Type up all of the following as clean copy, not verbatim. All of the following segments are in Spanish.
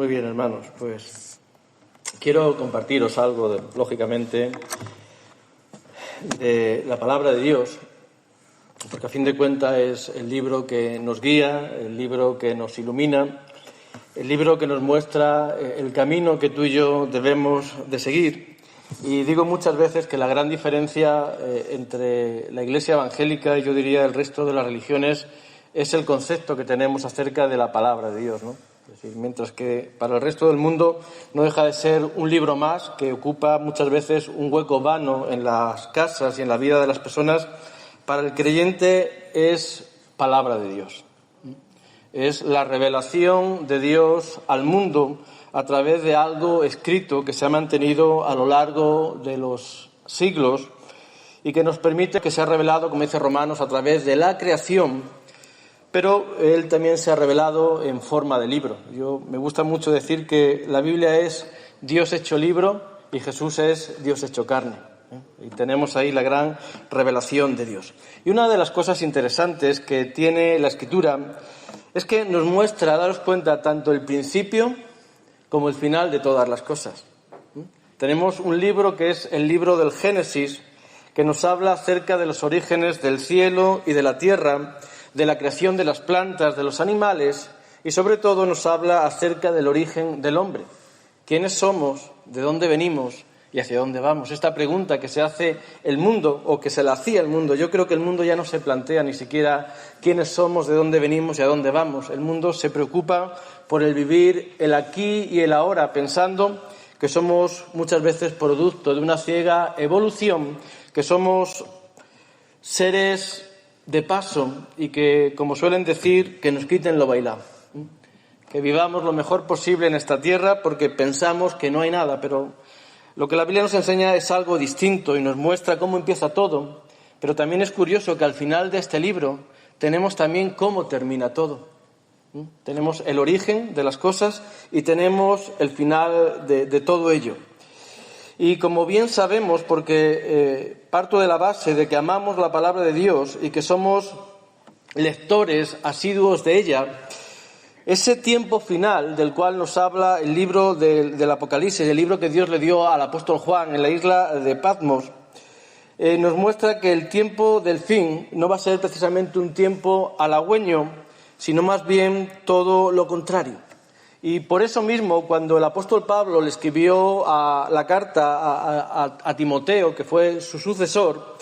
Muy bien, hermanos, pues quiero compartiros algo, lógicamente, de la palabra de Dios, porque a fin de cuentas es el libro que nos guía, el libro que nos ilumina, el libro que nos muestra el camino que tú y yo debemos de seguir. Y digo muchas veces que la gran diferencia entre la Iglesia evangélica y yo diría el resto de las religiones es el concepto que tenemos acerca de la palabra de Dios, ¿no? Es decir, mientras que para el resto del mundo no deja de ser un libro más que ocupa muchas veces un hueco vano en las casas y en la vida de las personas, para el creyente es palabra de Dios. Es la revelación de Dios al mundo a través de algo escrito que se ha mantenido a lo largo de los siglos y que nos permite que sea revelado, como dice Romanos, a través de la creación. Pero él también se ha revelado en forma de libro. Me gusta mucho decir que la Biblia es Dios hecho libro y Jesús es Dios hecho carne. Y tenemos ahí la gran revelación de Dios. Y una de las cosas interesantes que tiene la Escritura es que nos muestra, daros cuenta, tanto el principio como el final de todas las cosas. Tenemos un libro que es el libro del Génesis, que nos habla acerca de los orígenes del cielo y de la tierra, de la creación de las plantas, de los animales, y sobre todo nos habla acerca del origen del hombre. ¿Quiénes somos? ¿De dónde venimos? ¿Y hacia dónde vamos? Esta pregunta que se hace el mundo, o que se la hacía el mundo. Yo creo que el mundo ya no se plantea ni siquiera quiénes somos, de dónde venimos y a dónde vamos. El mundo se preocupa por el vivir el aquí y el ahora, pensando que somos muchas veces producto de una ciega evolución, que somos seres de paso y que, como suelen decir, que nos quiten lo bailado. Que vivamos lo mejor posible en esta tierra porque pensamos que no hay nada, pero lo que la Biblia nos enseña es algo distinto y nos muestra cómo empieza todo, pero también es curioso que al final de este libro tenemos también cómo termina todo. Tenemos el origen de las cosas y tenemos el final de todo ello. Y como bien sabemos, porque parto de la base de que amamos la palabra de Dios y que somos lectores asiduos de ella, ese tiempo final del cual nos habla el libro del Apocalipsis, el libro que Dios le dio al apóstol Juan en la isla de Patmos, nos muestra que el tiempo del fin no va a ser precisamente un tiempo halagüeño, sino más bien todo lo contrario. Y por eso mismo, cuando el apóstol Pablo le escribió la carta a Timoteo, que fue su sucesor,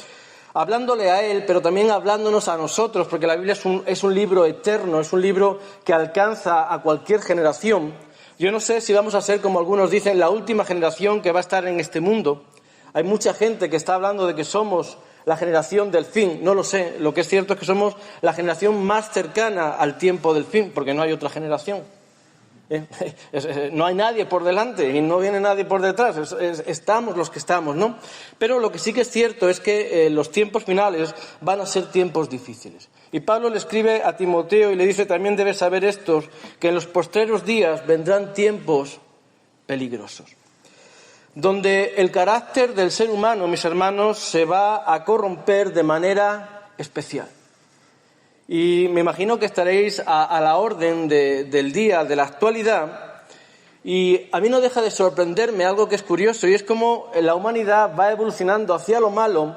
hablándole a él, pero también hablándonos a nosotros, porque la Biblia es un libro eterno, es un libro que alcanza a cualquier generación. Yo no sé si vamos a ser, como algunos dicen, la última generación que va a estar en este mundo. Hay mucha gente que está hablando de que somos la generación del fin. No lo sé. Lo que es cierto es que somos la generación más cercana al tiempo del fin, porque no hay otra generación. No hay nadie por delante y no viene nadie por detrás, estamos los que estamos, ¿no? Pero lo que sí que es cierto es que los tiempos finales van a ser tiempos difíciles. Y Pablo le escribe a Timoteo y le dice: también debes saber estos, que en los postreros días vendrán tiempos peligrosos, donde el carácter del ser humano, mis hermanos, se va a corromper de manera especial. Y me imagino que estaréis a la orden del día, de la actualidad, y a mí no deja de sorprenderme algo que es curioso, y es cómo la humanidad va evolucionando hacia lo malo,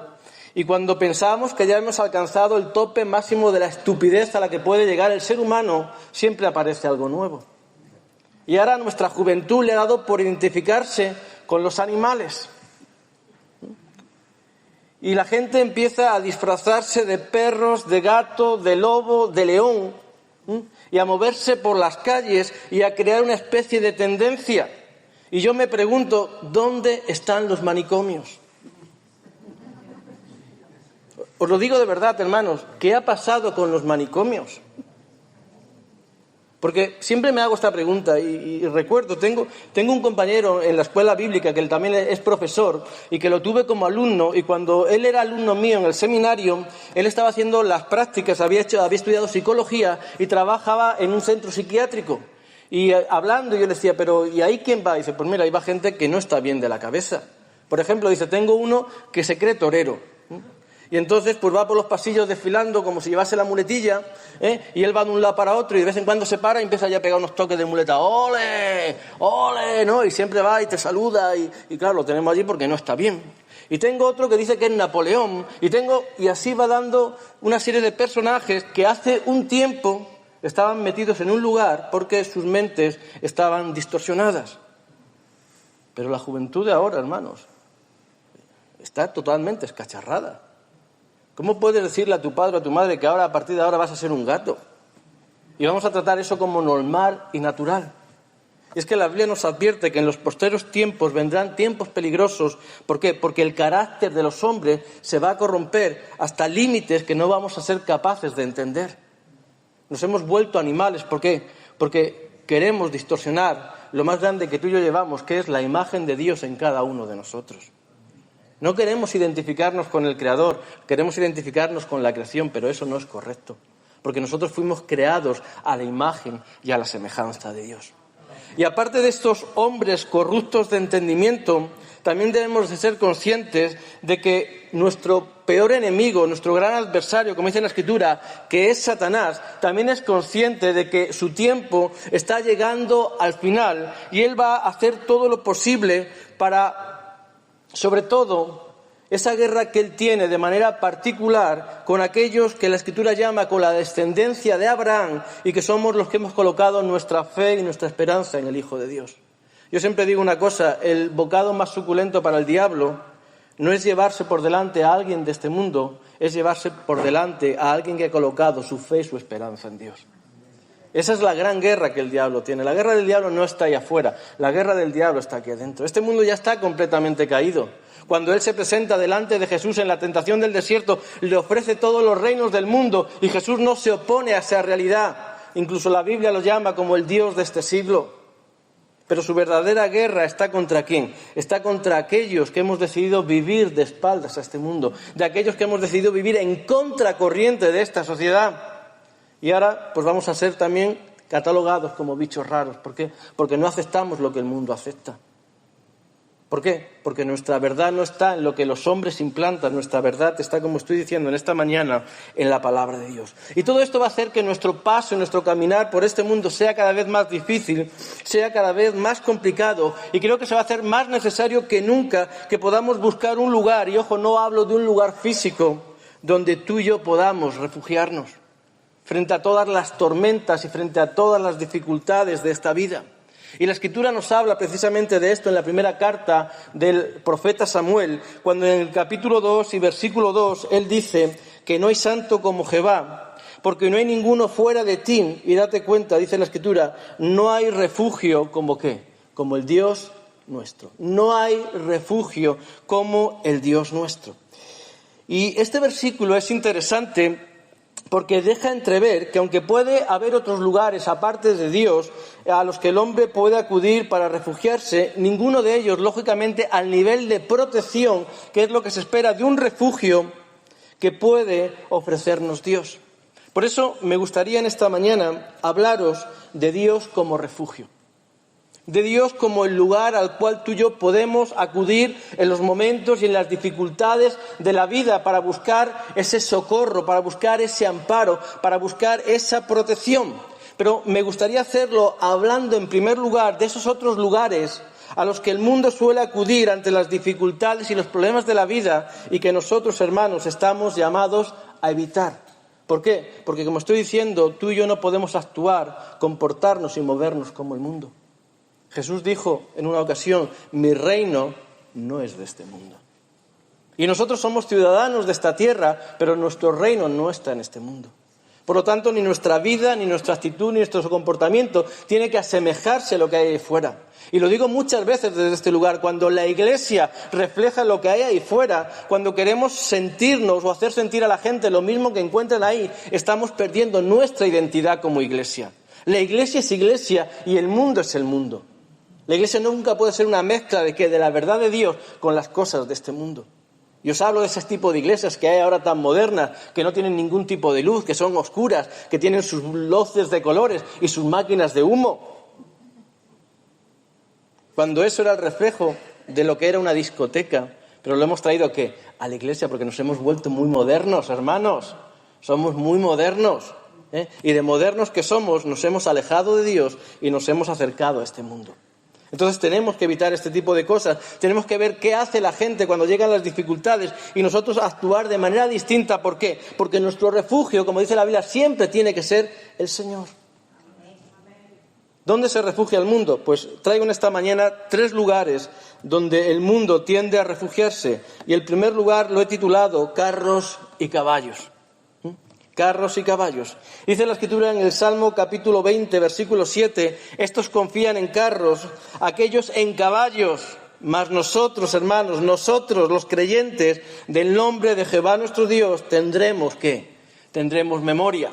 y cuando pensábamos que ya hemos alcanzado el tope máximo de la estupidez a la que puede llegar el ser humano, siempre aparece algo nuevo. Y ahora nuestra juventud le ha dado por identificarse con los animales. Y la gente empieza a disfrazarse de perros, de gato, de lobo, de león, y a moverse por las calles y a crear una especie de tendencia. Y yo me pregunto, ¿dónde están los manicomios? Os lo digo de verdad, hermanos, ¿qué ha pasado con los manicomios? Porque siempre me hago esta pregunta y recuerdo, tengo un compañero en la escuela bíblica que él también es profesor y que lo tuve como alumno, y cuando él era alumno mío en el seminario, él estaba haciendo las prácticas, había estudiado psicología y trabajaba en un centro psiquiátrico. Y hablando yo le decía, pero ¿y ahí quién va? Y dice, pues mira, ahí va gente que no está bien de la cabeza. Por ejemplo, dice, tengo uno que se cree torero. Y entonces pues va por los pasillos desfilando como si llevase la muletilla, y él va de un lado para otro y de vez en cuando se para y empieza ya a pegar unos toques de muleta. ¡Ole! ¡Ole! ¿No? Y siempre va y te saluda y claro, lo tenemos allí porque no está bien. Y tengo otro que dice que es Napoleón y así va dando una serie de personajes que hace un tiempo estaban metidos en un lugar porque sus mentes estaban distorsionadas. Pero la juventud de ahora, hermanos, está totalmente escacharrada. ¿Cómo puedes decirle a tu padre o a tu madre que ahora, a partir de ahora, vas a ser un gato? Y vamos a tratar eso como normal y natural. Y es que la Biblia nos advierte que en los posteros tiempos vendrán tiempos peligrosos. ¿Por qué? Porque el carácter de los hombres se va a corromper hasta límites que no vamos a ser capaces de entender. Nos hemos vuelto animales. ¿Por qué? Porque queremos distorsionar lo más grande que tú y yo llevamos, que es la imagen de Dios en cada uno de nosotros. No queremos identificarnos con el Creador, queremos identificarnos con la creación, pero eso no es correcto, porque nosotros fuimos creados a la imagen y a la semejanza de Dios. Y aparte de estos hombres corruptos de entendimiento, también debemos de ser conscientes de que nuestro peor enemigo, nuestro gran adversario, como dice en la Escritura, que es Satanás, también es consciente de que su tiempo está llegando al final y él va a hacer todo lo posible para, sobre todo, esa guerra que él tiene de manera particular con aquellos que la Escritura llama con la descendencia de Abraham y que somos los que hemos colocado nuestra fe y nuestra esperanza en el Hijo de Dios. Yo siempre digo una cosa, el bocado más suculento para el diablo no es llevarse por delante a alguien de este mundo, es llevarse por delante a alguien que ha colocado su fe y su esperanza en Dios. Esa es la gran guerra que el diablo tiene. La guerra del diablo no está ahí afuera, la guerra del diablo está aquí adentro. Este mundo ya está completamente caído. Cuando él se presenta delante de Jesús en la tentación del desierto, le ofrece todos los reinos del mundo y Jesús no se opone a esa realidad. Incluso la Biblia lo llama como el Dios de este siglo. Pero su verdadera guerra está contra ¿quién? Está contra aquellos que hemos decidido vivir de espaldas a este mundo, de aquellos que hemos decidido vivir en contracorriente de esta sociedad. Y ahora pues vamos a ser también catalogados como bichos raros. ¿Por qué? Porque no aceptamos lo que el mundo acepta. ¿Por qué? Porque nuestra verdad no está en lo que los hombres implantan, nuestra verdad está, como estoy diciendo en esta mañana, en la palabra de Dios. Y todo esto va a hacer que nuestro paso y nuestro caminar por este mundo sea cada vez más difícil, sea cada vez más complicado, y creo que se va a hacer más necesario que nunca que podamos buscar un lugar, y ojo, no hablo de un lugar físico, donde tú y yo podamos refugiarnos frente a todas las tormentas y frente a todas las dificultades de esta vida. Y la Escritura nos habla precisamente de esto en la primera carta del profeta Samuel, cuando en el capítulo 2 y versículo 2 él dice que no hay santo como Jehová, porque no hay ninguno fuera de ti. Y date cuenta, dice la Escritura, no hay refugio como ¿qué? Como el Dios nuestro. No hay refugio como el Dios nuestro. Y este versículo es interesante porque deja entrever que aunque puede haber otros lugares aparte de Dios a los que el hombre puede acudir para refugiarse, ninguno de ellos, lógicamente, al nivel de protección, que es lo que se espera de un refugio que puede ofrecernos Dios. Por eso me gustaría en esta mañana hablaros de Dios como refugio. De Dios como el lugar al cual tú y yo podemos acudir en los momentos y en las dificultades de la vida para buscar ese socorro, para buscar ese amparo, para buscar esa protección. Pero me gustaría hacerlo hablando en primer lugar de esos otros lugares a los que el mundo suele acudir ante las dificultades y los problemas de la vida y que nosotros, hermanos, estamos llamados a evitar. ¿Por qué? Porque, como estoy diciendo, tú y yo no podemos actuar, comportarnos y movernos como el mundo. Jesús dijo en una ocasión, mi reino no es de este mundo. Y nosotros somos ciudadanos de esta tierra, pero nuestro reino no está en este mundo. Por lo tanto, ni nuestra vida, ni nuestra actitud, ni nuestro comportamiento tiene que asemejarse a lo que hay ahí fuera. Y lo digo muchas veces desde este lugar, cuando la Iglesia refleja lo que hay ahí fuera, cuando queremos sentirnos o hacer sentir a la gente lo mismo que encuentran ahí, estamos perdiendo nuestra identidad como Iglesia. La Iglesia es Iglesia y el mundo es el mundo. La Iglesia nunca puede ser una mezcla de la verdad de Dios con las cosas de este mundo. Y os hablo de ese tipo de iglesias que hay ahora tan modernas, que no tienen ningún tipo de luz, que son oscuras, que tienen sus luces de colores y sus máquinas de humo. Cuando eso era el reflejo de lo que era una discoteca, Pero lo hemos traído ¿a qué? A la iglesia, porque nos hemos vuelto muy modernos, hermanos. Somos muy modernos. Y de modernos que somos, nos hemos alejado de Dios y nos hemos acercado a este mundo. Entonces tenemos que evitar este tipo de cosas. Tenemos que ver qué hace la gente cuando llegan las dificultades y nosotros actuar de manera distinta. ¿Por qué? Porque nuestro refugio, como dice la Biblia, siempre tiene que ser el Señor. ¿Dónde se refugia el mundo? Pues traigo en esta mañana 3 lugares donde el mundo tiende a refugiarse. Y el primer lugar lo he titulado carros y caballos. Carros y caballos. Dice la Escritura en el Salmo capítulo 20, versículo 7, estos confían en carros, aquellos en caballos, mas nosotros, hermanos, nosotros los creyentes del nombre de Jehová nuestro Dios, tendremos ¿qué? Tendremos memoria.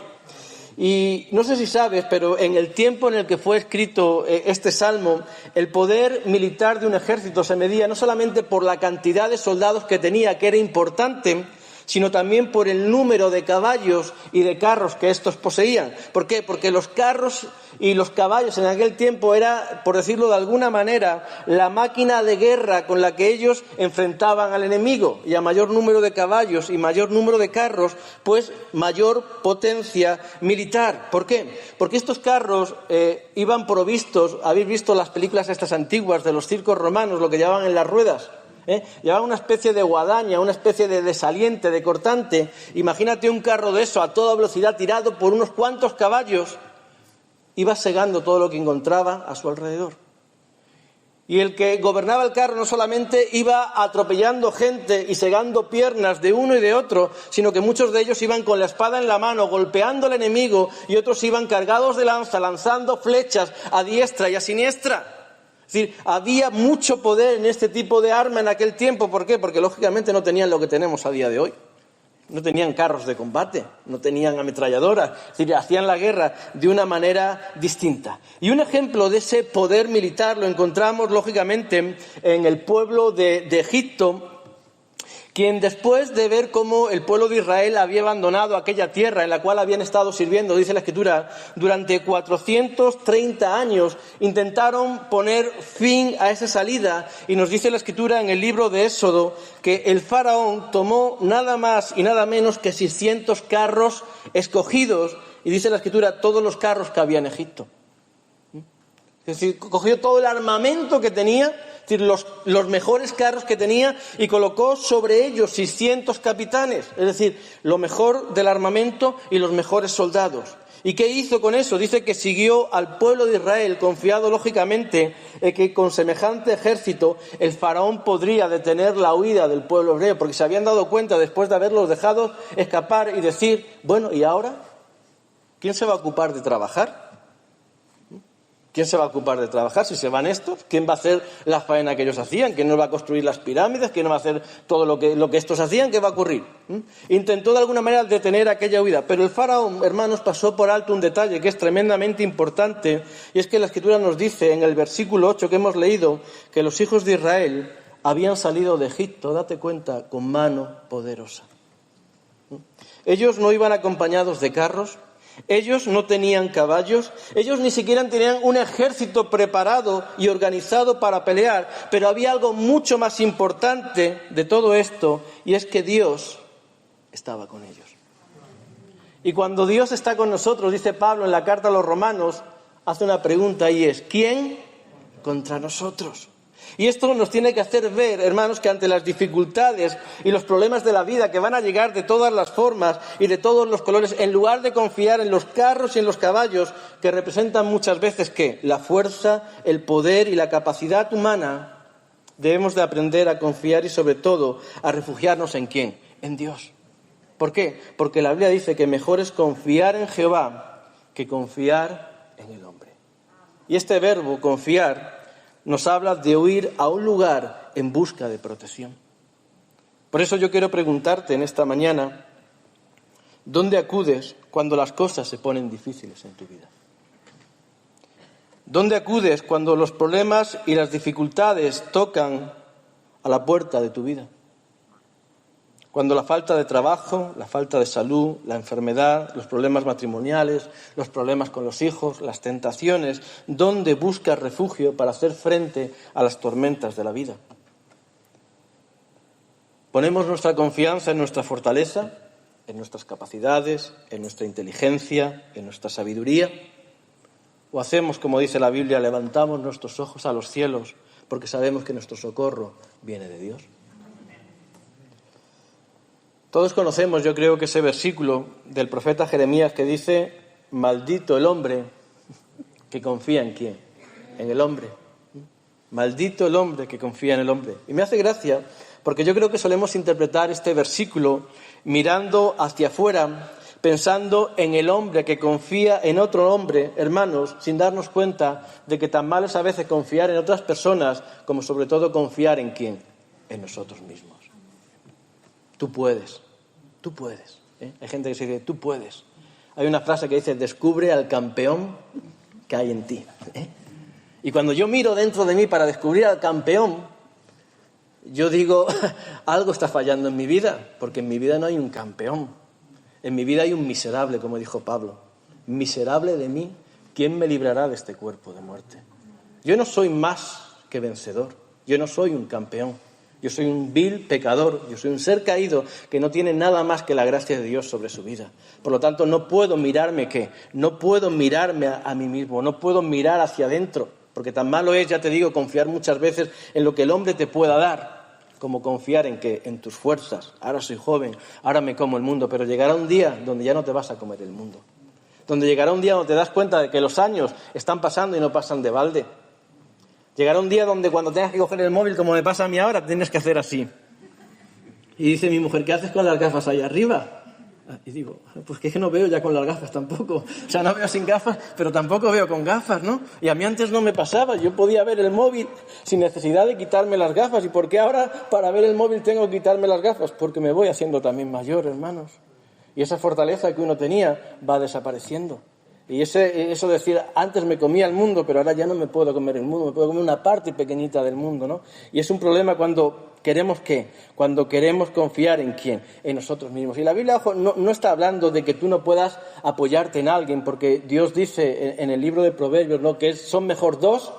Y no sé si sabes, pero en el tiempo en el que fue escrito este salmo, el poder militar de un ejército se medía no solamente por la cantidad de soldados que tenía, que era importante, sino también por el número de caballos y de carros que estos poseían. ¿Por qué? Porque los carros y los caballos en aquel tiempo era, por decirlo de alguna manera, la máquina de guerra con la que ellos enfrentaban al enemigo. Y a mayor número de caballos y mayor número de carros, pues mayor potencia militar. ¿Por qué? Porque estos carros iban provistos, habéis visto las películas estas antiguas de los circos romanos, lo que llevaban en las ruedas. Llevaba una especie de guadaña, una especie de desaliente, de cortante. Imagínate un carro de eso a toda velocidad tirado por unos cuantos caballos. Iba segando todo lo que encontraba a su alrededor. Y el que gobernaba el carro no solamente iba atropellando gente y segando piernas de uno y de otro, sino que muchos de ellos iban con la espada en la mano, golpeando al enemigo, y otros iban cargados de lanza, lanzando flechas a diestra y a siniestra. Es decir, había mucho poder en este tipo de arma en aquel tiempo. ¿Por qué? Porque lógicamente no tenían lo que tenemos a día de hoy. No tenían carros de combate, no tenían ametralladoras. Es decir, hacían la guerra de una manera distinta. Y un ejemplo de ese poder militar lo encontramos lógicamente en el pueblo de Egipto, quien después de ver cómo el pueblo de Israel había abandonado aquella tierra en la cual habían estado sirviendo, dice la Escritura, durante 430 años intentaron poner fin a esa salida, y nos dice la Escritura en el libro de Éxodo que el faraón tomó nada más y nada menos que 600 carros escogidos, y dice la Escritura todos los carros que había en Egipto. Es decir, cogió todo el armamento que tenía, es decir, los mejores carros que tenía, y colocó sobre ellos 600 capitanes, es decir, lo mejor del armamento y los mejores soldados. ¿Y qué hizo con eso? Dice que siguió al pueblo de Israel, confiado lógicamente en que con semejante ejército el faraón podría detener la huida del pueblo hebreo, porque se habían dado cuenta después de haberlos dejado escapar y decir, bueno, ¿y ahora? ¿Quién se va a ocupar de trabajar? ¿Quién se va a ocupar de trabajar si se van estos? ¿Quién va a hacer la faena que ellos hacían? ¿Quién nos va a construir las pirámides? ¿Quién va a hacer todo lo que estos hacían? ¿Qué va a ocurrir? Intentó de alguna manera detener aquella huida, pero el faraón, hermanos, pasó por alto un detalle que es tremendamente importante, y es que la Escritura nos dice en el versículo 8 que hemos leído que los hijos de Israel habían salido de Egipto, date cuenta, con mano poderosa. Ellos no iban acompañados de carros, ellos no tenían caballos, ellos ni siquiera tenían un ejército preparado y organizado para pelear, pero había algo mucho más importante de todo esto, y es que Dios estaba con ellos. Y cuando Dios está con nosotros, dice Pablo en la carta a los Romanos, hace una pregunta, y es, ¿quién contra nosotros? Y esto nos tiene que hacer ver, hermanos, que ante las dificultades y los problemas de la vida que van a llegar de todas las formas y de todos los colores, en lugar de confiar en los carros y en los caballos, que representan muchas veces ¿qué? La fuerza, el poder y la capacidad humana, debemos de aprender a confiar y sobre todo a refugiarnos ¿en quién? En Dios. ¿Por qué? Porque la Biblia dice que mejor es confiar en Jehová que confiar en el hombre. Y este verbo, confiar, nos habla de huir a un lugar en busca de protección. Por eso yo quiero preguntarte en esta mañana, ¿dónde acudes cuando las cosas se ponen difíciles en tu vida? ¿Dónde acudes cuando los problemas y las dificultades tocan a la puerta de tu vida? Cuando la falta de trabajo, la falta de salud, la enfermedad, los problemas matrimoniales, los problemas con los hijos, las tentaciones, ¿dónde buscas refugio para hacer frente a las tormentas de la vida? ¿Ponemos nuestra confianza en nuestra fortaleza, en nuestras capacidades, en nuestra inteligencia, en nuestra sabiduría? ¿O hacemos, como dice la Biblia, levantamos nuestros ojos a los cielos porque sabemos que nuestro socorro viene de Dios? Todos conocemos, yo creo, que ese versículo del profeta Jeremías que dice: maldito el hombre que confía en ¿quién? En el hombre. Maldito el hombre que confía en el hombre. Y me hace gracia porque yo creo que solemos interpretar este versículo mirando hacia afuera, pensando en el hombre que confía en otro hombre, hermanos, sin darnos cuenta de que tan malo es a veces confiar en otras personas como sobre todo confiar en ¿quién? En nosotros mismos. Tú puedes, tú puedes. Hay gente que se dice, tú puedes. Hay una frase que dice, descubre al campeón que hay en ti. Y cuando yo miro dentro de mí para descubrir al campeón, yo digo, algo está fallando en mi vida, porque en mi vida no hay un campeón. En mi vida hay un miserable, como dijo Pablo. Miserable de mí, ¿quién me librará de este cuerpo de muerte? Yo no soy más que vencedor, yo no soy un campeón. Yo soy un vil pecador, yo soy un ser caído que no tiene nada más que la gracia de Dios sobre su vida. Por lo tanto, no puedo mirarme no puedo mirarme a mí mismo, no puedo mirar hacia adentro, porque tan malo es, ya te digo, confiar muchas veces en lo que el hombre te pueda dar, como confiar en tus fuerzas. Ahora soy joven, ahora me como el mundo, pero llegará un día donde ya no te vas a comer el mundo. Donde llegará un día donde te das cuenta de que los años están pasando y no pasan de balde. Llegará un día donde cuando tengas que coger el móvil, como me pasa a mí ahora, tienes que hacer así. Y dice mi mujer, ¿qué haces con las gafas ahí arriba? Y digo, pues que es que no veo ya con las gafas tampoco. O sea, no veo sin gafas, pero tampoco veo con gafas, ¿no? Y a mí antes no me pasaba. Yo podía ver el móvil sin necesidad de quitarme las gafas. ¿Y por qué ahora para ver el móvil tengo que quitarme las gafas? Porque me voy haciendo también mayor, hermanos. Y esa fortaleza que uno tenía va desapareciendo. Y eso decir, antes me comía el mundo, pero ahora ya no me puedo comer el mundo, me puedo comer una parte pequeñita del mundo, ¿no? Y es un problema cuando queremos ¿qué? Cuando queremos confiar en ¿quién? En nosotros mismos. Y la Biblia, ojo, no está hablando de que tú no puedas apoyarte en alguien, porque Dios dice en el libro de Proverbios, ¿no? Que son mejor dos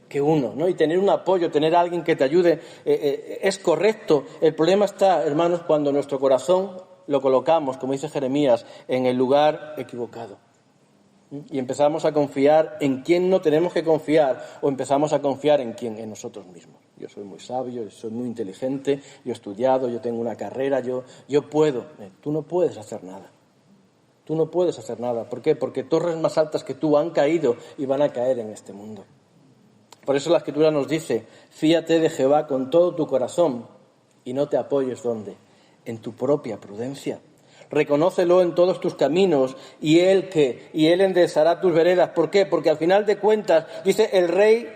que uno, ¿no? Y tener un apoyo, tener a alguien que te ayude, es correcto. El problema está, hermanos, cuando nuestro corazón lo colocamos, como dice Jeremías, en el lugar equivocado. Y empezamos a confiar en quién no tenemos que confiar, o empezamos a confiar en quién, en nosotros mismos. Yo soy muy sabio, yo soy muy inteligente, yo he estudiado, yo tengo una carrera, yo puedo. Tú no puedes hacer nada. Tú no puedes hacer nada. ¿Por qué? Porque torres más altas que tú han caído y van a caer en este mundo. Por eso la Escritura nos dice, fíate de Jehová con todo tu corazón y no te apoyes, ¿dónde? En tu propia prudencia. Reconócelo en todos tus caminos y Él enderezará tus veredas. ¿Por qué? Porque al final de cuentas, dice, el rey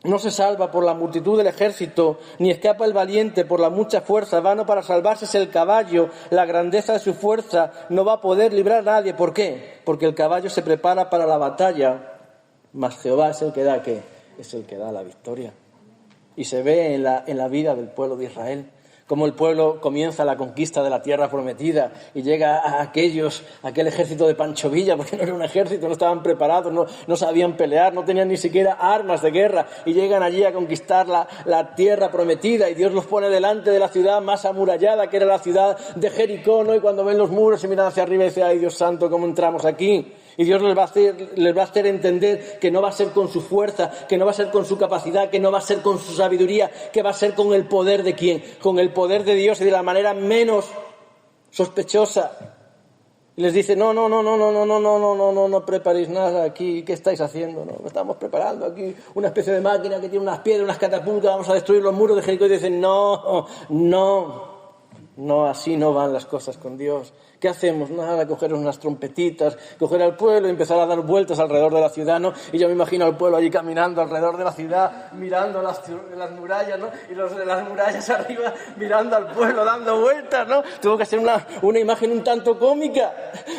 no se salva por la multitud del ejército, ni escapa el valiente por la mucha fuerza. Vano para salvarse es el caballo, la grandeza de su fuerza no va a poder librar a nadie. ¿Por qué? Porque el caballo se prepara para la batalla, mas Jehová es el que da, ¿qué? Es el que da la victoria. Y se ve en la vida del pueblo de Israel. Cómo el pueblo comienza la conquista de la tierra prometida y llega a aquel ejército de Pancho Villa, porque no era un ejército, no estaban preparados, no sabían pelear, no tenían ni siquiera armas de guerra, y llegan allí a conquistar la tierra prometida, y Dios los pone delante de la ciudad más amurallada, que era la ciudad de Jericó, ¿no? Y cuando ven los muros y miran hacia arriba y dicen, ay Dios santo, ¿cómo entramos aquí? Y Dios les va a hacer entender que no va a ser con su fuerza, que no va a ser con su capacidad, que no va a ser con su sabiduría, que va a ser con el poder de ¿quién? Con el poder de Dios y de la manera menos sospechosa. Y les dice, no preparéis nada aquí, ¿qué estáis haciendo? No, estamos preparando aquí una especie de máquina que tiene unas piedras, unas catapultas, vamos a destruir los muros de Jericó. Y dicen, no, así no van las cosas con Dios. ¿Qué hacemos? Nada, coger unas trompetitas, coger al pueblo y empezar a dar vueltas alrededor de la ciudad, ¿no? Y yo me imagino al pueblo allí caminando alrededor de la ciudad, mirando las murallas, ¿no? Y los de las murallas arriba mirando al pueblo, dando vueltas, ¿no? Tuvo que ser una imagen un tanto cómica.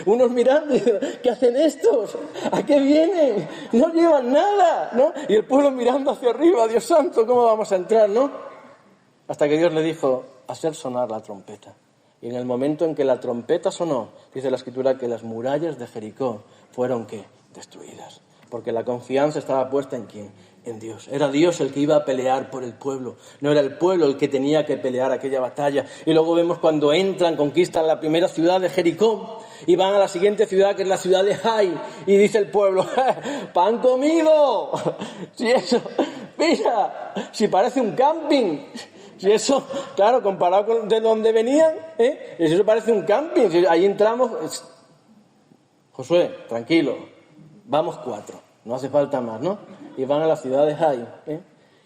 Unos mirando y diciendo, ¿qué hacen estos? ¿A qué vienen? No llevan nada, ¿no? Y el pueblo mirando hacia arriba, Dios santo, ¿cómo vamos a entrar, no? Hasta que Dios le dijo, hacer sonar la trompeta. Y en el momento en que la trompeta sonó, dice la Escritura que las murallas de Jericó fueron, ¿qué? Destruidas. Porque la confianza estaba puesta en ¿quién? en Dios. Era Dios el que iba a pelear por el pueblo. No era el pueblo el que tenía que pelear aquella batalla. Y luego vemos cuando entran, conquistan la primera ciudad de Jericó y van a la siguiente ciudad, que es la ciudad de Hai. Y dice el pueblo, ¡pan comido! Si eso, mira, si parece un camping. Si eso, claro, comparado con de donde venían, si eso parece un camping. Si ahí entramos, Josué, tranquilo, vamos 4, no hace falta más, ¿no? Y van a la ciudad de Hai,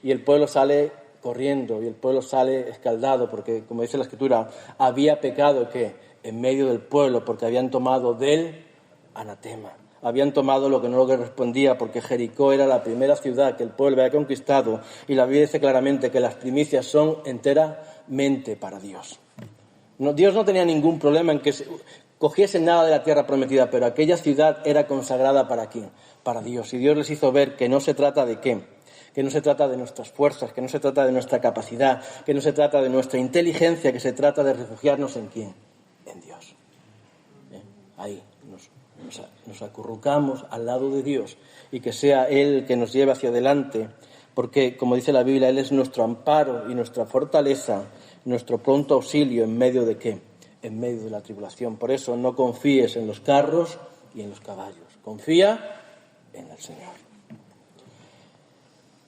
y el pueblo sale corriendo, y el pueblo sale escaldado, porque, como dice la Escritura, había pecado, ¿qué? En medio del pueblo, porque habían tomado del anatema. Habían tomado lo que no correspondía, porque Jericó era la primera ciudad que el pueblo había conquistado, y la Biblia dice claramente que las primicias son enteramente para Dios. No, Dios no tenía ningún problema en que cogiesen nada de la tierra prometida, pero aquella ciudad era consagrada ¿para quién? Para Dios. Y Dios les hizo ver que no se trata de qué, que no se trata de nuestras fuerzas, que no se trata de nuestra capacidad, que no se trata de nuestra inteligencia, que se trata de refugiarnos en quién, en Dios. Ahí nos acurrucamos al lado de Dios y que sea Él el que nos lleve hacia adelante, porque, como dice la Biblia, Él es nuestro amparo y nuestra fortaleza, nuestro pronto auxilio en medio de qué, en medio de la tribulación. Por eso no confíes en los carros y en los caballos, confía en el Señor.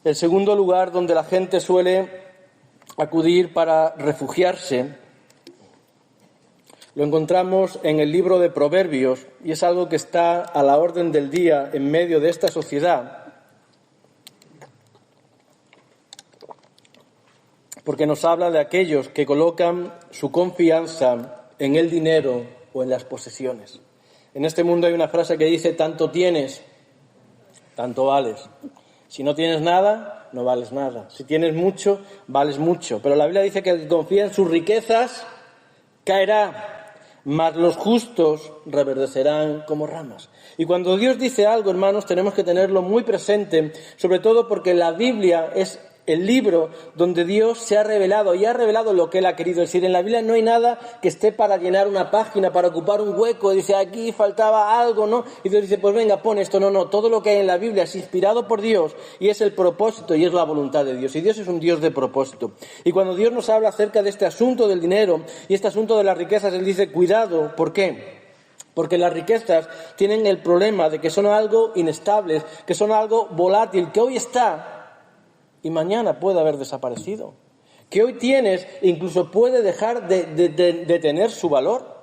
El segundo lugar donde la gente suele acudir para refugiarse lo encontramos en el libro de Proverbios, y es algo que está a la orden del día en medio de esta sociedad, porque nos habla de aquellos que colocan su confianza en el dinero o en las posesiones. En este mundo hay una frase que dice: tanto tienes, tanto vales. Si no tienes nada, no vales nada. Si tienes mucho, vales mucho. Pero la Biblia dice que el que confía en sus riquezas caerá, mas los justos reverdecerán como ramas. Y cuando Dios dice algo, hermanos, tenemos que tenerlo muy presente, sobre todo porque la Biblia es el libro donde Dios se ha revelado y ha revelado lo que Él ha querido decir. En la Biblia no hay nada que esté para llenar una página, para ocupar un hueco. Dice, aquí faltaba algo, ¿no? Y Dios dice, pues venga, pon esto. No, todo lo que hay en la Biblia es inspirado por Dios y es el propósito y es la voluntad de Dios. Y Dios es un Dios de propósito. Y cuando Dios nos habla acerca de este asunto del dinero y este asunto de las riquezas, Él dice, cuidado. ¿Por qué? Porque las riquezas tienen el problema de que son algo inestables, que son algo volátil, que hoy está y mañana puede haber desaparecido. Que hoy tienes incluso puede dejar de tener su valor.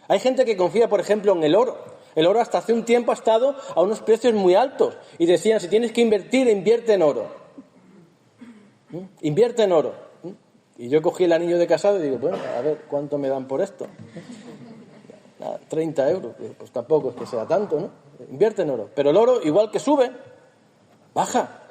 Hay gente que confía, por ejemplo, en el oro. El oro hasta hace un tiempo ha estado a unos precios muy altos. Y decían, si tienes que invertir, invierte en oro. Invierte en oro. Y yo cogí el anillo de casado y digo, bueno, a ver, ¿cuánto me dan por esto? 30 euros. Pues tampoco es que sea tanto, ¿no? Invierte en oro. Pero el oro, igual que sube, baja.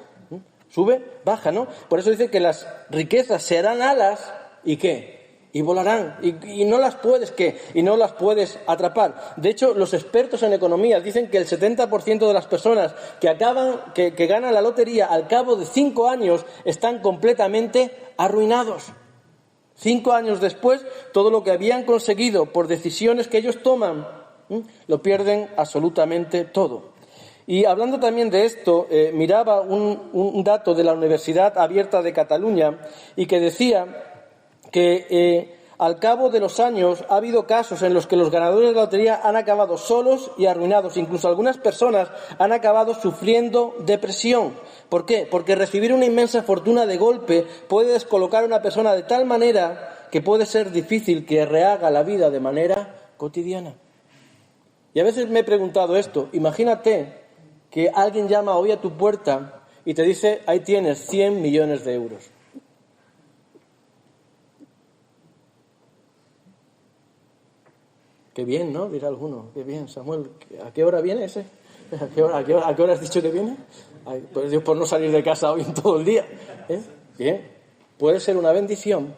Sube, baja, ¿no? Por eso dice que las riquezas se harán alas, ¿y qué? Y volarán. Y no las puedes, ¿qué? Y no las puedes atrapar. De hecho, los expertos en economía dicen que el 70% de las personas que ganan la lotería al cabo de 5 años están completamente arruinados. 5 años después, todo lo que habían conseguido por decisiones que ellos toman, lo pierden absolutamente todo. Y hablando también de esto, miraba un dato de la Universidad Abierta de Cataluña y que decía que al cabo de los años ha habido casos en los que los ganadores de la lotería han acabado solos y arruinados. Incluso algunas personas han acabado sufriendo depresión. ¿Por qué? Porque recibir una inmensa fortuna de golpe puede descolocar a una persona de tal manera que puede ser difícil que rehaga la vida de manera cotidiana. Y a veces me he preguntado esto, imagínate que alguien llama hoy a tu puerta y te dice, ahí tienes 100 millones de euros. Qué bien, ¿no? Dirá alguno. Qué bien, Samuel. ¿A qué hora viene ese? ¿A qué hora has dicho que viene? Ay, pues Dios, por no salir de casa hoy en todo el día. Bien. Puede ser una bendición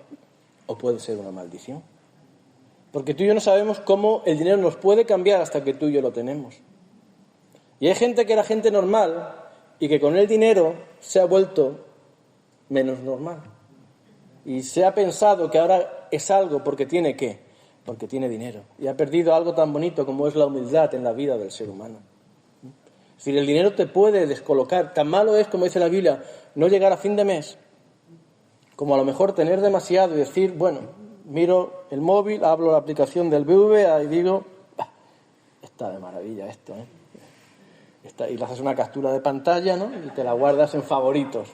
o puede ser una maldición. Porque tú y yo no sabemos cómo el dinero nos puede cambiar hasta que tú y yo lo tenemos. Y hay gente que era gente normal y que con el dinero se ha vuelto menos normal. Y se ha pensado que ahora es algo porque tiene ¿qué? Porque tiene dinero. Y ha perdido algo tan bonito como es la humildad en la vida del ser humano. Es decir, el dinero te puede descolocar. Tan malo es, como dice la Biblia, no llegar a fin de mes, como a lo mejor tener demasiado y decir, bueno, miro el móvil, hablo la aplicación del BBVA y digo, está de maravilla esto, y le haces una captura de pantalla, ¿no? Y te la guardas en favoritos,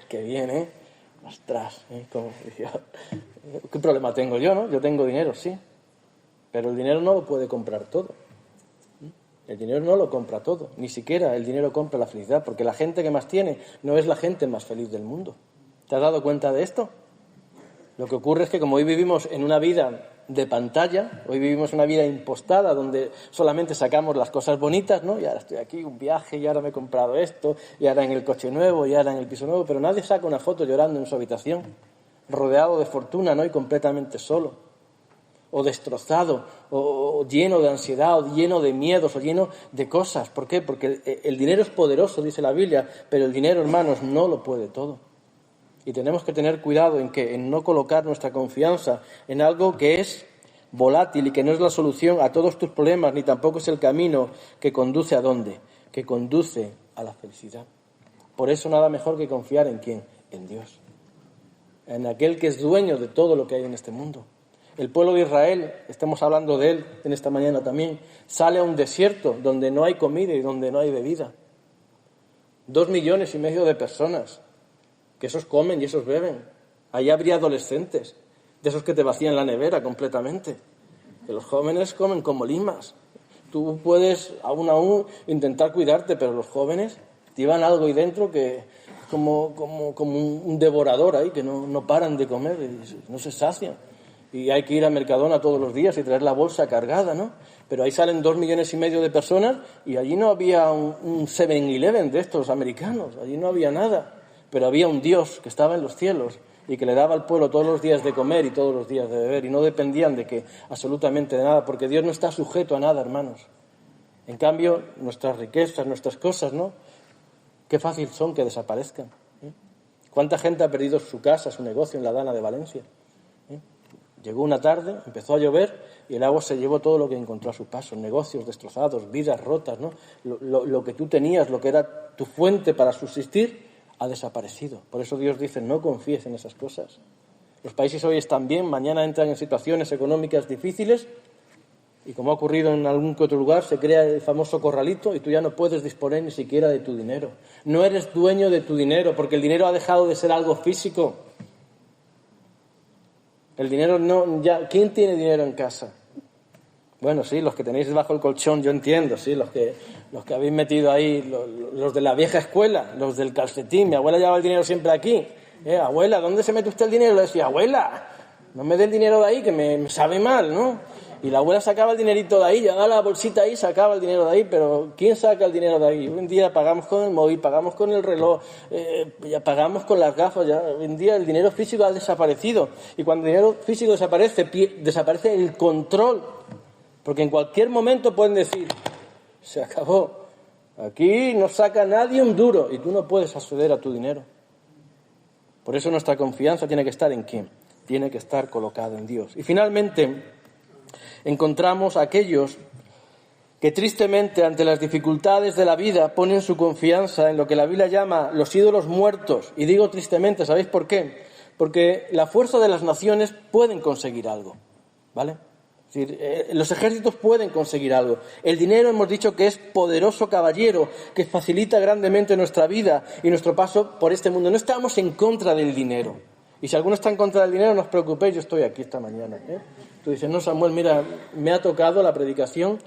qué bien, ostras, ¿qué problema tengo yo, no? Yo tengo dinero, sí, pero el dinero no lo puede comprar todo. El dinero no lo compra todo, ni siquiera el dinero compra la felicidad, porque la gente que más tiene no es la gente más feliz del mundo. ¿Te has dado cuenta de esto? Lo que ocurre es que como hoy vivimos en una vida de pantalla, hoy vivimos una vida impostada donde solamente sacamos las cosas bonitas, ¿no? Y ahora estoy aquí, un viaje, y ahora me he comprado esto, y ahora en el coche nuevo, y ahora en el piso nuevo, pero nadie saca una foto llorando en su habitación, rodeado de fortuna, ¿no? Y completamente solo, o destrozado, o lleno de ansiedad, o lleno de miedos, o lleno de cosas. ¿Por qué? Porque el dinero es poderoso, dice la Biblia, pero el dinero, hermanos, no lo puede todo. Y tenemos que tener cuidado en no colocar nuestra confianza en algo que es volátil y que no es la solución a todos tus problemas, ni tampoco es el camino que conduce ¿a dónde? Que conduce a la felicidad. Por eso nada mejor que confiar ¿en quién? En Dios. En aquel que es dueño de todo lo que hay en este mundo. El pueblo de Israel, estamos hablando de él en esta mañana también, sale a un desierto donde no hay comida y donde no hay bebida. 2,5 millones de personas, que esos comen y esos beben. Allí habría adolescentes, de esos que te vacían la nevera completamente. Que los jóvenes comen como limas. Tú puedes aún intentar cuidarte, pero los jóvenes llevan algo ahí dentro que es como un devorador ahí, que no paran de comer, y no se sacian. Y hay que ir a Mercadona todos los días y traer la bolsa cargada, ¿no? Pero ahí salen 2,5 millones de personas y allí no había un 7-Eleven de estos americanos, allí no había nada. Pero había un Dios que estaba en los cielos y que le daba al pueblo todos los días de comer y todos los días de beber, y no dependían de que absolutamente de nada, porque Dios no está sujeto a nada, hermanos. En cambio, nuestras riquezas, nuestras cosas, ¿no? Qué fácil son que desaparezcan. ¿Cuánta gente ha perdido su casa, su negocio en la Dana de Valencia? Llegó una tarde, empezó a llover y el agua se llevó todo lo que encontró a su paso. Negocios destrozados, vidas rotas, ¿no? Lo que tú tenías, lo que era tu fuente para subsistir, ha desaparecido. Por eso Dios dice, no confíes en esas cosas. Los países hoy están bien, mañana entran en situaciones económicas difíciles y, como ha ocurrido en algún que otro lugar, se crea el famoso corralito y tú ya no puedes disponer ni siquiera de tu dinero. No eres dueño de tu dinero porque el dinero ha dejado de ser algo físico. El dinero no, ya, ¿quién tiene dinero en casa? Bueno, sí, los que tenéis debajo del colchón, yo entiendo, sí, los que habéis metido ahí, los de la vieja escuela, los del calcetín. Mi abuela llevaba el dinero siempre aquí. Abuela, ¿dónde se mete usted el dinero? Le decía, abuela, no me dé el dinero de ahí, que me sabe mal, ¿no? Y la abuela sacaba el dinerito de ahí, llevaba la bolsita ahí, sacaba el dinero de ahí, pero ¿quién saca el dinero de ahí? Hoy en día pagamos con el móvil, pagamos con el reloj, ya pagamos con las gafas, ya hoy en día el dinero físico ha desaparecido. Y cuando el dinero físico desaparece, desaparece el control, porque en cualquier momento pueden decir, se acabó, aquí no saca nadie un duro y tú no puedes acceder a tu dinero. Por eso nuestra confianza tiene que estar ¿en quién? Tiene que estar colocada en Dios. Y finalmente encontramos a aquellos que tristemente ante las dificultades de la vida ponen su confianza en lo que la Biblia llama los ídolos muertos. Y digo tristemente, ¿sabéis por qué? Porque la fuerza de las naciones pueden conseguir algo, ¿vale? Es decir, los ejércitos pueden conseguir algo. El dinero hemos dicho que es poderoso caballero, que facilita grandemente nuestra vida y nuestro paso por este mundo. No estamos en contra del dinero. Y si alguno está en contra del dinero, no os preocupéis, yo estoy aquí esta mañana. Tú dices, no, Samuel, mira, me ha tocado la predicación,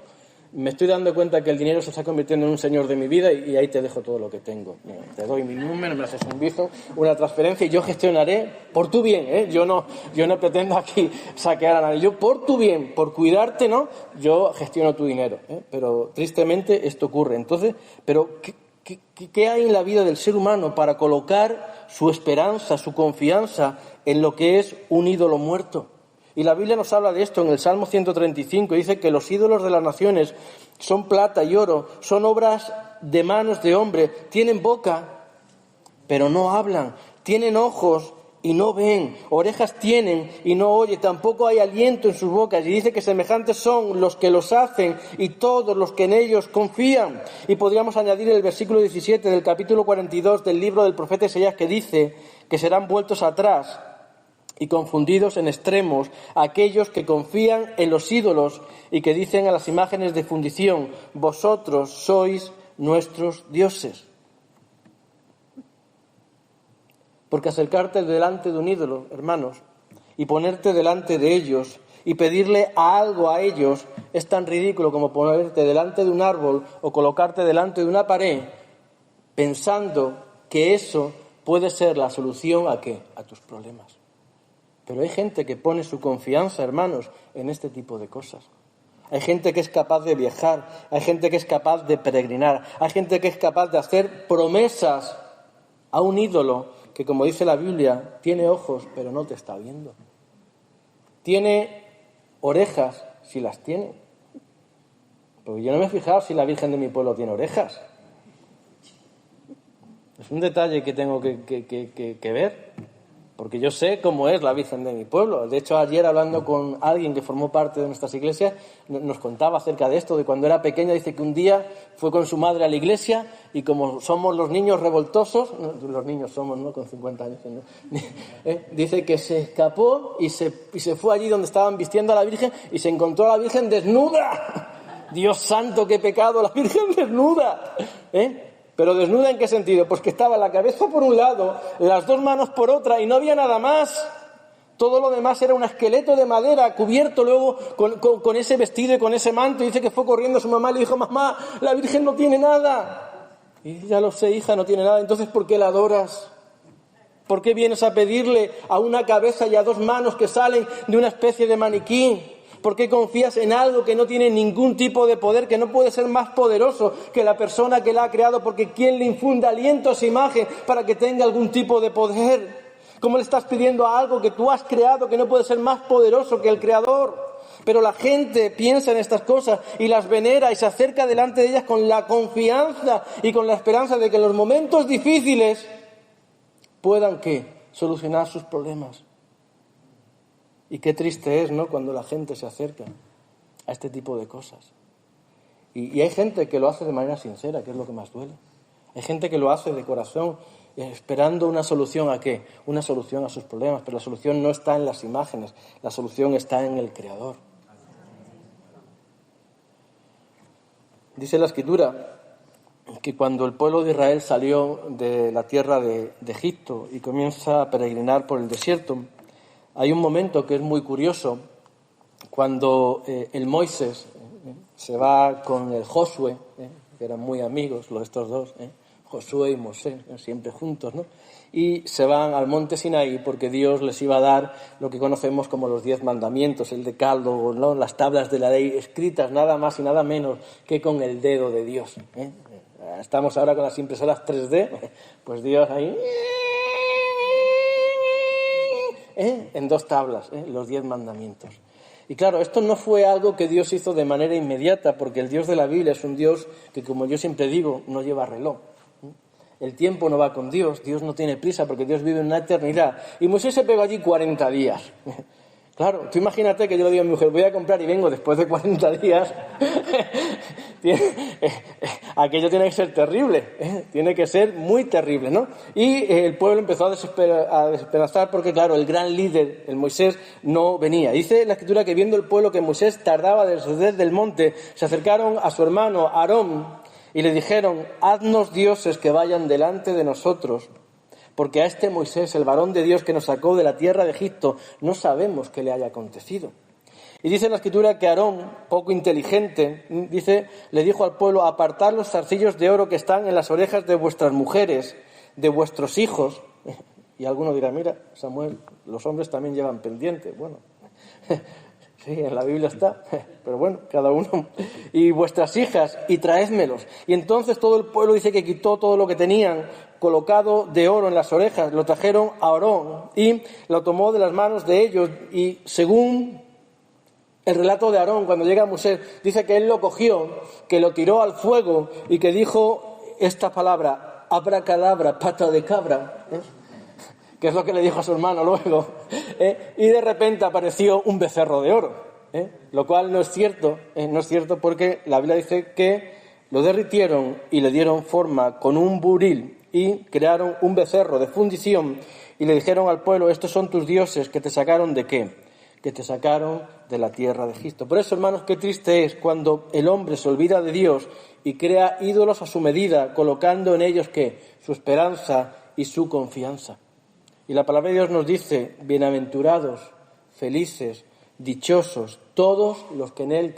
me estoy dando cuenta que el dinero se está convirtiendo en un señor de mi vida y ahí te dejo todo lo que tengo. Te doy mi número, me haces un bizo, una transferencia y yo gestionaré por tu bien. Yo no pretendo aquí saquear a nadie. Yo por tu bien, por cuidarte, ¿no? Yo gestiono tu dinero. Pero tristemente esto ocurre. Entonces, pero ¿qué hay en la vida del ser humano para colocar su esperanza, su confianza en lo que es un ídolo muerto? Y la Biblia nos habla de esto en el Salmo 135, dice que los ídolos de las naciones son plata y oro, son obras de manos de hombre, tienen boca, pero no hablan, tienen ojos y no ven, orejas tienen y no oyen, tampoco hay aliento en sus bocas. Y dice que semejantes son los que los hacen y todos los que en ellos confían. Y podríamos añadir el versículo 17 del capítulo 42 del libro del profeta Isaías, que dice que serán vueltos atrás y confundidos en extremos aquellos que confían en los ídolos y que dicen a las imágenes de fundición: vosotros sois nuestros dioses. Porque acercarte delante de un ídolo, hermanos, y ponerte delante de ellos y pedirle algo a ellos es tan ridículo como ponerte delante de un árbol o colocarte delante de una pared pensando que eso puede ser la solución ¿a qué? A tus problemas. Pero hay gente que pone su confianza, hermanos, en este tipo de cosas. Hay gente que es capaz de viajar, hay gente que es capaz de peregrinar, hay gente que es capaz de hacer promesas a un ídolo que, como dice la Biblia, tiene ojos pero no te está viendo. Tiene orejas, si las tiene. Porque yo no me he fijado si la Virgen de mi pueblo tiene orejas. Es un detalle que tengo que ver, porque yo sé cómo es la Virgen de mi pueblo. De hecho, ayer hablando con alguien que formó parte de nuestras iglesias, nos contaba acerca de esto, de cuando era pequeña. Dice que un día fue con su madre a la iglesia y como somos los niños revoltosos, los niños somos, ¿no?, con 50 años, ¿no? Dice que se escapó y se fue allí donde estaban vistiendo a la Virgen y se encontró a la Virgen desnuda. Dios santo, qué pecado, la Virgen desnuda, ¿Pero desnuda en qué sentido? Pues que estaba la cabeza por un lado, las dos manos por otra y no había nada más. Todo lo demás era un esqueleto de madera cubierto luego con ese vestido y con ese manto. Y dice que fue corriendo a su mamá y le dijo: mamá, la Virgen no tiene nada. Y ya lo sé, hija, no tiene nada. Entonces, ¿por qué la adoras? ¿Por qué vienes a pedirle a una cabeza y a dos manos que salen de una especie de maniquí? ¿Por qué confías en algo que no tiene ningún tipo de poder, que no puede ser más poderoso que la persona que la ha creado? Porque ¿quién le infunde aliento a esa imagen para que tenga algún tipo de poder? ¿Cómo le estás pidiendo a algo que tú has creado que no puede ser más poderoso que el Creador? Pero la gente piensa en estas cosas y las venera y se acerca delante de ellas con la confianza y con la esperanza de que en los momentos difíciles puedan, ¿qué?, solucionar sus problemas. Y qué triste es, ¿no?, cuando la gente se acerca a este tipo de cosas. Y hay gente que lo hace de manera sincera, que es lo que más duele. Hay gente que lo hace de corazón, esperando una solución ¿a qué? Una solución a sus problemas. Pero la solución no está en las imágenes, la solución está en el Creador. Dice la Escritura que cuando el pueblo de Israel salió de la tierra de Egipto y comienza a peregrinar por el desierto, hay un momento que es muy curioso, cuando el Moisés se va con el Josué, que eran muy amigos estos dos, Josué y Moisés, siempre juntos, ¿no? Y se van al monte Sinaí porque Dios les iba a dar lo que conocemos como los 10 mandamientos, el decálogo, ¿no?, las tablas de la ley escritas nada más y nada menos que con el dedo de Dios. Estamos ahora con las impresoras 3D, pues Dios ahí... en 2 tablas, los 10 mandamientos. Y claro, esto no fue algo que Dios hizo de manera inmediata, porque el Dios de la Biblia es un Dios que, como yo siempre digo, no lleva reloj. El tiempo no va con Dios, Dios no tiene prisa porque Dios vive en una eternidad. Y Moisés se pegó allí 40 días. Claro, tú imagínate que yo le digo a mi mujer: voy a comprar y vengo después de 40 días. Aquello tiene que ser terrible, tiene que ser muy terrible, ¿no? Y el pueblo empezó a desesperanzar porque, claro, el gran líder, el Moisés, no venía. Dice la Escritura que viendo el pueblo que Moisés tardaba de descender del monte, se acercaron a su hermano Aarón y le dijeron: haznos dioses que vayan delante de nosotros, porque a este Moisés, el varón de Dios que nos sacó de la tierra de Egipto, no sabemos qué le haya acontecido. Y dice la Escritura que Aarón, poco inteligente, le dijo al pueblo: apartad los zarcillos de oro que están en las orejas de vuestras mujeres, de vuestros hijos. Y alguno dirá: mira, Samuel, los hombres también llevan pendiente. Bueno, sí, en la Biblia está, pero bueno, cada uno. Y vuestras hijas, y traédmelos. Y entonces todo el pueblo dice que quitó todo lo que tenían colocado de oro en las orejas, lo trajeron a Aarón y lo tomó de las manos de ellos. Y según el relato de Aarón, cuando llega a Moisés, dice que él lo cogió, que lo tiró al fuego y que dijo esta palabra: abracadabra, pata de cabra. que es lo que le dijo a su hermano luego, y de repente apareció un becerro de oro, lo cual no es cierto porque la Biblia dice que lo derritieron y le dieron forma con un buril y crearon un becerro de fundición y le dijeron al pueblo, estos son tus dioses que te sacaron ¿de qué? Que te sacaron de la tierra de Egipto. Por eso, hermanos, qué triste es cuando el hombre se olvida de Dios y crea ídolos a su medida, colocando en ellos ¿qué? Su esperanza y su confianza. Y la palabra de Dios nos dice, bienaventurados, felices, dichosos, todos los que en Él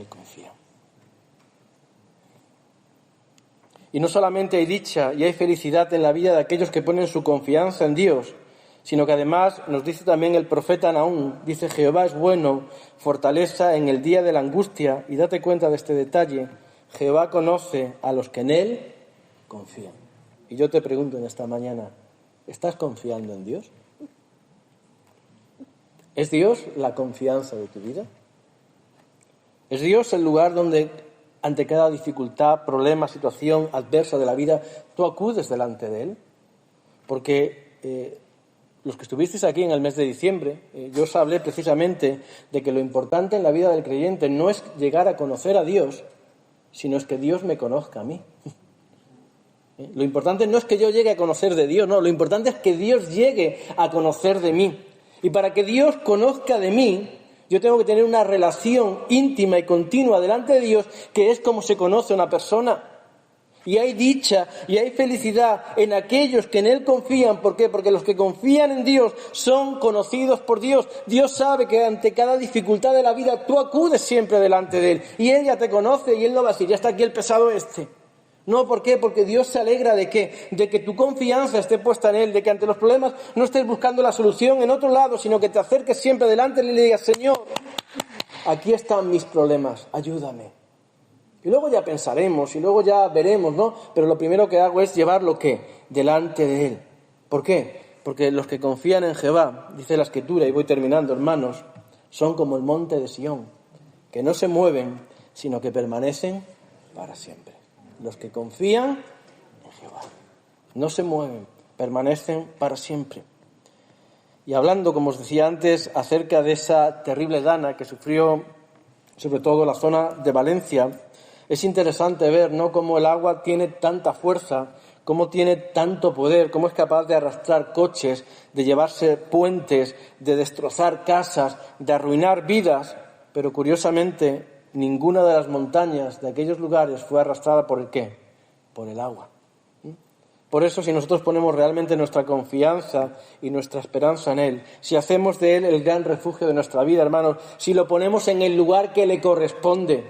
confían. Y no solamente hay dicha y hay felicidad en la vida de aquellos que ponen su confianza en Dios, sino que además nos dice también el profeta Nahum, dice Jehová es bueno, fortaleza en el día de la angustia, y date cuenta de este detalle, Jehová conoce a los que en Él confían. Y yo te pregunto en esta mañana, ¿estás confiando en Dios? ¿Es Dios la confianza de tu vida? ¿Es Dios el lugar donde ante cada dificultad, problema, situación adversa de la vida, tú acudes delante de Él? Porque los que estuvisteis aquí en el mes de diciembre, yo os hablé precisamente de que lo importante en la vida del creyente no es llegar a conocer a Dios, sino es que Dios me conozca a mí. Lo importante no es que yo llegue a conocer de Dios, no, lo importante es que Dios llegue a conocer de mí. Y para que Dios conozca de mí, yo tengo que tener una relación íntima y continua delante de Dios, que es como se conoce a una persona. Y hay dicha y hay felicidad en aquellos que en Él confían. ¿Por qué? Porque los que confían en Dios son conocidos por Dios. Dios sabe que ante cada dificultad de la vida tú acudes siempre delante de Él. Y Él ya te conoce y Él no va a decir, ya está aquí el pesado este. No, ¿por qué? Porque Dios se alegra de ¿qué? De que tu confianza esté puesta en Él, de que ante los problemas no estés buscando la solución en otro lado, sino que te acerques siempre delante de Él y le digas, Señor, aquí están mis problemas, ayúdame. Y luego ya pensaremos y luego ya veremos, ¿no? Pero lo primero que hago es llevarlo ¿qué? Delante de Él. ¿Por qué? Porque los que confían en Jehová, dice la Escritura, y voy terminando, hermanos, son como el monte de Sión, que no se mueven, sino que permanecen para siempre. Los que confían en Jehová no se mueven, permanecen para siempre. Y hablando, como os decía antes, acerca de esa terrible dana que sufrió sobre todo la zona de Valencia, es interesante ver, ¿no?, cómo el agua tiene tanta fuerza, cómo tiene tanto poder, cómo es capaz de arrastrar coches, de llevarse puentes, de destrozar casas, de arruinar vidas, pero curiosamente ninguna de las montañas de aquellos lugares fue arrastrada por el ¿qué? Por el agua. Por eso, si nosotros ponemos realmente nuestra confianza y nuestra esperanza en Él, si hacemos de Él el gran refugio de nuestra vida, hermanos, si lo ponemos en el lugar que le corresponde,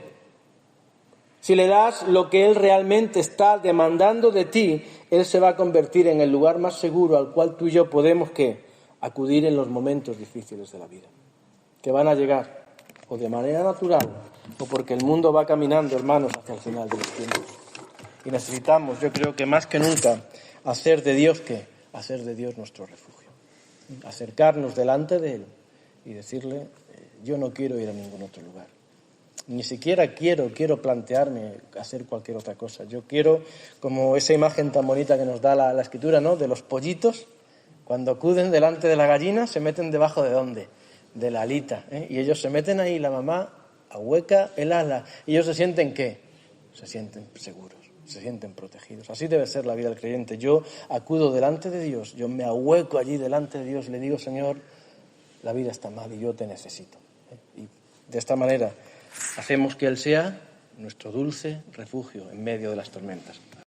si le das lo que Él realmente está demandando de ti, Él se va a convertir en el lugar más seguro al cual tú y yo podemos ¿qué? Acudir en los momentos difíciles de la vida, que van a llegar o de manera natural o porque el mundo va caminando, hermanos, hacia el final de los tiempos. Y necesitamos, yo creo que más que nunca, hacer de Dios ¿qué? Hacer de Dios nuestro refugio. Acercarnos delante de Él y decirle, yo no quiero ir a ningún otro lugar. Ni siquiera quiero plantearme hacer cualquier otra cosa. Yo quiero, como esa imagen tan bonita que nos da la Escritura, ¿no?, de los pollitos, cuando acuden delante de la gallina, se meten debajo ¿de dónde? De la alita, y ellos se meten ahí, la mamá ahueca el ala, y ellos se sienten ¿qué? Se sienten seguros, se sienten protegidos. Así debe ser la vida del creyente. Yo acudo delante de Dios, yo me ahueco allí delante de Dios y le digo, Señor, la vida está mal y yo te necesito. Y de esta manera hacemos que Él sea nuestro dulce refugio en medio de las tormentas.